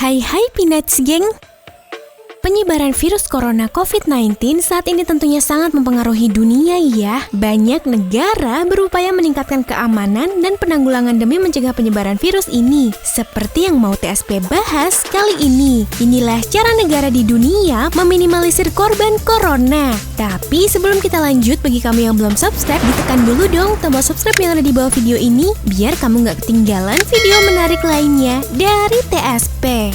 Hai Peanuts geng! Penyebaran virus corona COVID-19 saat ini tentunya sangat mempengaruhi dunia ya. Banyak negara berupaya meningkatkan keamanan dan penanggulangan demi mencegah penyebaran virus ini. Seperti yang mau TSP bahas kali ini. Inilah cara negara di dunia meminimalisir korban corona. Tapi sebelum kita lanjut, bagi kamu yang belum subscribe, ditekan dulu dong tombol subscribe yang ada di bawah video ini, biar kamu nggak ketinggalan video menarik lainnya dari TSP.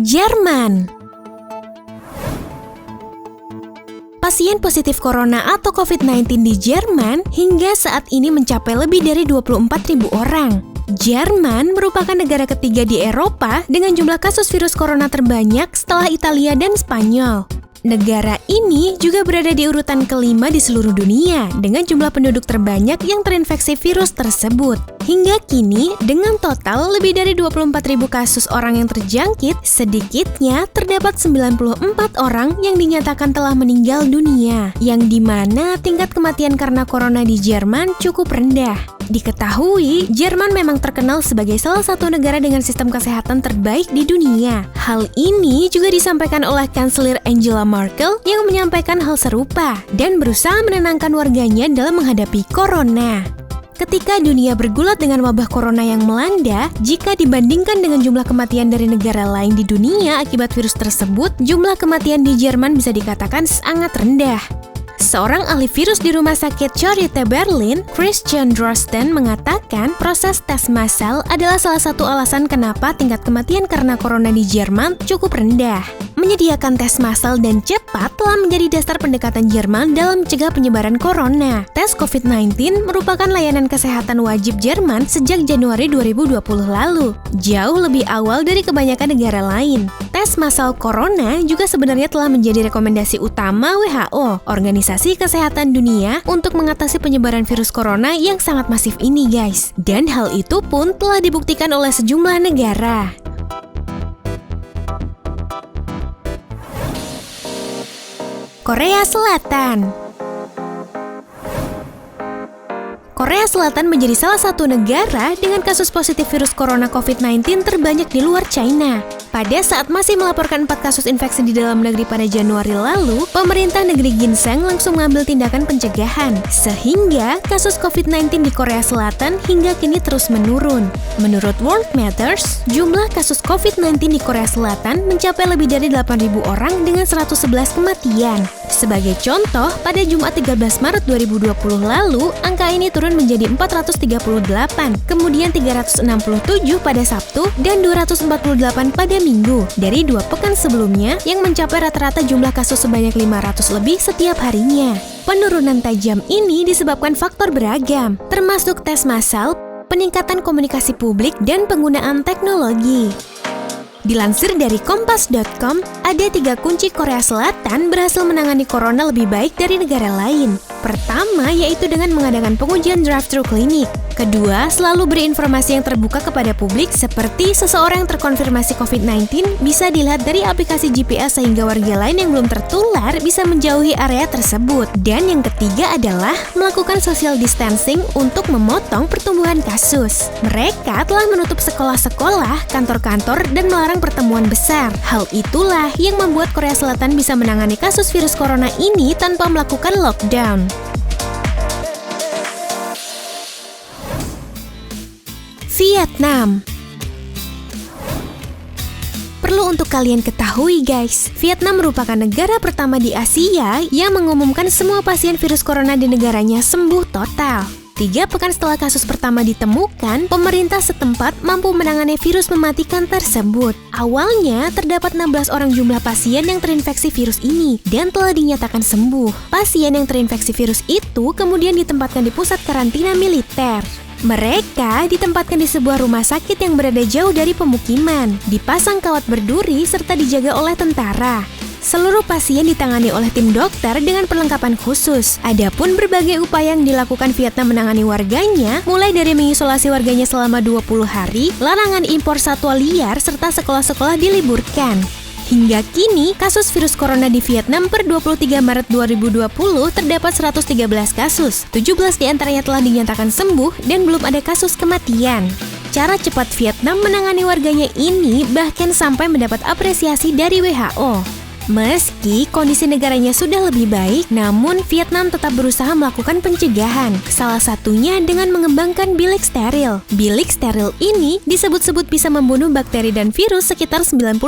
Jerman. Pasien positif corona atau COVID-19 di Jerman hingga saat ini mencapai lebih dari 24.000 orang. Jerman merupakan negara ketiga di Eropa dengan jumlah kasus virus corona terbanyak setelah Italia dan Spanyol. Negara ini juga berada di urutan kelima di seluruh dunia dengan jumlah penduduk terbanyak yang terinfeksi virus tersebut. Hingga kini, dengan total lebih dari 24.000 kasus orang yang terjangkit, sedikitnya terdapat 94 orang yang dinyatakan telah meninggal dunia, yang dimana tingkat kematian karena corona di Jerman cukup rendah. Diketahui, Jerman memang terkenal sebagai salah satu negara dengan sistem kesehatan terbaik di dunia. Hal ini juga disampaikan oleh Kanselir Angela Merkel yang menyampaikan hal serupa dan berusaha menenangkan warganya dalam menghadapi corona. Ketika dunia bergulat dengan wabah corona yang melanda, jika dibandingkan dengan jumlah kematian dari negara lain di dunia akibat virus tersebut, jumlah kematian di Jerman bisa dikatakan sangat rendah. Seorang ahli virus di Rumah Sakit Charité Berlin, Christian Drosten, mengatakan proses tes massal adalah salah satu alasan kenapa tingkat kematian karena corona di Jerman cukup rendah. Menyediakan tes massal dan cepat telah menjadi dasar pendekatan Jerman dalam mencegah penyebaran corona. Tes COVID-19 merupakan layanan kesehatan wajib Jerman sejak Januari 2020 lalu, jauh lebih awal dari kebanyakan negara lain. Tes massal corona juga sebenarnya telah menjadi rekomendasi utama WHO, Organisasi Kesehatan Dunia, untuk mengatasi penyebaran virus corona yang sangat masif ini guys. Dan hal itu pun telah dibuktikan oleh sejumlah negara. Korea Selatan. Korea Selatan menjadi salah satu negara dengan kasus positif virus corona COVID-19 terbanyak di luar China. Pada saat masih melaporkan 4 kasus infeksi di dalam negeri pada Januari lalu, pemerintah negeri Ginseng langsung mengambil tindakan pencegahan, sehingga kasus COVID-19 di Korea Selatan hingga kini terus menurun. Menurut World Matters, jumlah kasus COVID-19 di Korea Selatan mencapai lebih dari 8.000 orang dengan 111 kematian. Sebagai contoh, pada Jumat 13 Maret 2020 lalu, angka ini turun menjadi 438, kemudian 367 pada Sabtu, dan 248 pada Minggu, dari 2 pekan sebelumnya yang mencapai rata-rata jumlah kasus sebanyak 500 lebih setiap harinya. Penurunan tajam ini disebabkan faktor beragam, termasuk tes massal, peningkatan komunikasi publik, dan penggunaan teknologi. Dilansir dari Kompas.com, ada 3 kunci Korea Selatan berhasil menangani corona lebih baik dari negara lain. Pertama, yaitu dengan mengadakan pengujian drive-thru klinik. Kedua, selalu beri informasi yang terbuka kepada publik seperti seseorang yang terkonfirmasi COVID-19 bisa dilihat dari aplikasi GPS sehingga warga lain yang belum tertular bisa menjauhi area tersebut. Dan yang ketiga adalah melakukan social distancing untuk memotong pertumbuhan kasus. Mereka telah menutup sekolah-sekolah, kantor-kantor, dan melarang pertemuan besar. Hal itulah yang membuat Korea Selatan bisa menangani kasus virus corona ini tanpa melakukan lockdown. Vietnam. Perlu untuk kalian ketahui guys, Vietnam merupakan negara pertama di Asia yang mengumumkan semua pasien virus corona di negaranya sembuh total. 3 pekan setelah kasus pertama ditemukan, pemerintah setempat mampu menangani virus mematikan tersebut. Awalnya, terdapat 16 orang jumlah pasien yang terinfeksi virus ini dan telah dinyatakan sembuh. Pasien yang terinfeksi virus itu kemudian ditempatkan di pusat karantina militer. Mereka ditempatkan di sebuah rumah sakit yang berada jauh dari pemukiman, dipasang kawat berduri serta dijaga oleh tentara. Seluruh pasien ditangani oleh tim dokter dengan perlengkapan khusus. Adapun berbagai upaya yang dilakukan Vietnam menangani warganya, mulai dari mengisolasi warganya selama 20 hari, larangan impor satwa liar, serta sekolah-sekolah diliburkan. Hingga kini, kasus virus corona di Vietnam per 23 Maret 2020 terdapat 113 kasus. 17 diantaranya telah dinyatakan sembuh dan belum ada kasus kematian. Cara cepat Vietnam menangani warganya ini bahkan sampai mendapat apresiasi dari WHO. Meski kondisi negaranya sudah lebih baik, namun Vietnam tetap berusaha melakukan pencegahan. Salah satunya dengan mengembangkan bilik steril. Bilik steril ini disebut-sebut bisa membunuh bakteri dan virus sekitar 90%.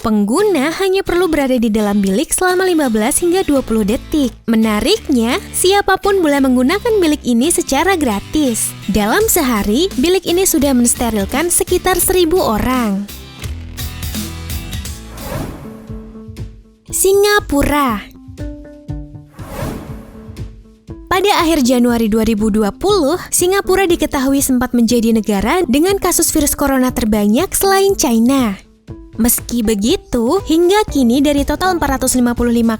Pengguna hanya perlu berada di dalam bilik selama 15 hingga 20 detik. Menariknya, siapapun boleh menggunakan bilik ini secara gratis. Dalam sehari, bilik ini sudah mensterilkan sekitar 1.000 orang. Singapura. Pada akhir Januari 2020, Singapura diketahui sempat menjadi negara dengan kasus virus corona terbanyak selain China. Meski begitu, hingga kini dari total 455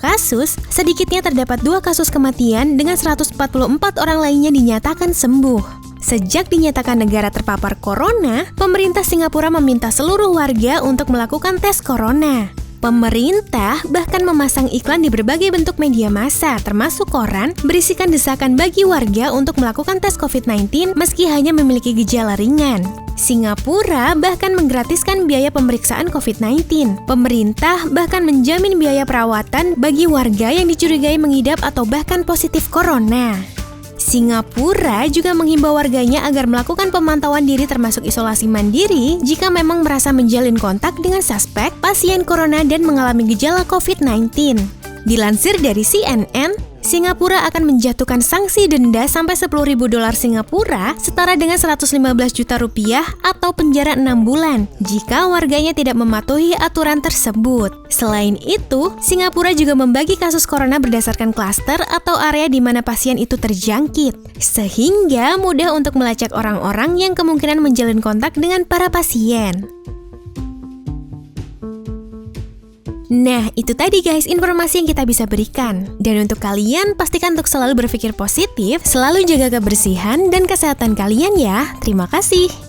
kasus, sedikitnya terdapat 2 kasus kematian dengan 144 orang lainnya dinyatakan sembuh. Sejak dinyatakan negara terpapar corona, pemerintah Singapura meminta seluruh warga untuk melakukan tes corona. Pemerintah bahkan memasang iklan di berbagai bentuk media massa, termasuk koran, berisikan desakan bagi warga untuk melakukan tes COVID-19 meski hanya memiliki gejala ringan. Singapura bahkan menggratiskan biaya pemeriksaan COVID-19. Pemerintah bahkan menjamin biaya perawatan bagi warga yang dicurigai mengidap atau bahkan positif corona. Singapura juga menghimbau warganya agar melakukan pemantauan diri termasuk isolasi mandiri jika memang merasa menjalin kontak dengan suspek, pasien corona dan mengalami gejala COVID-19. Dilansir dari CNN, Singapura akan menjatuhkan sanksi denda sampai $10.000 Singapura setara dengan 115 juta rupiah atau penjara 6 bulan jika warganya tidak mematuhi aturan tersebut. Selain itu, Singapura juga membagi kasus corona berdasarkan klaster atau area di mana pasien itu terjangkit, sehingga mudah untuk melacak orang-orang yang kemungkinan menjalin kontak dengan para pasien. Nah, itu tadi guys informasi yang kita bisa berikan. Dan untuk kalian, pastikan untuk selalu berpikir positif, selalu jaga kebersihan dan kesehatan kalian ya. Terima kasih.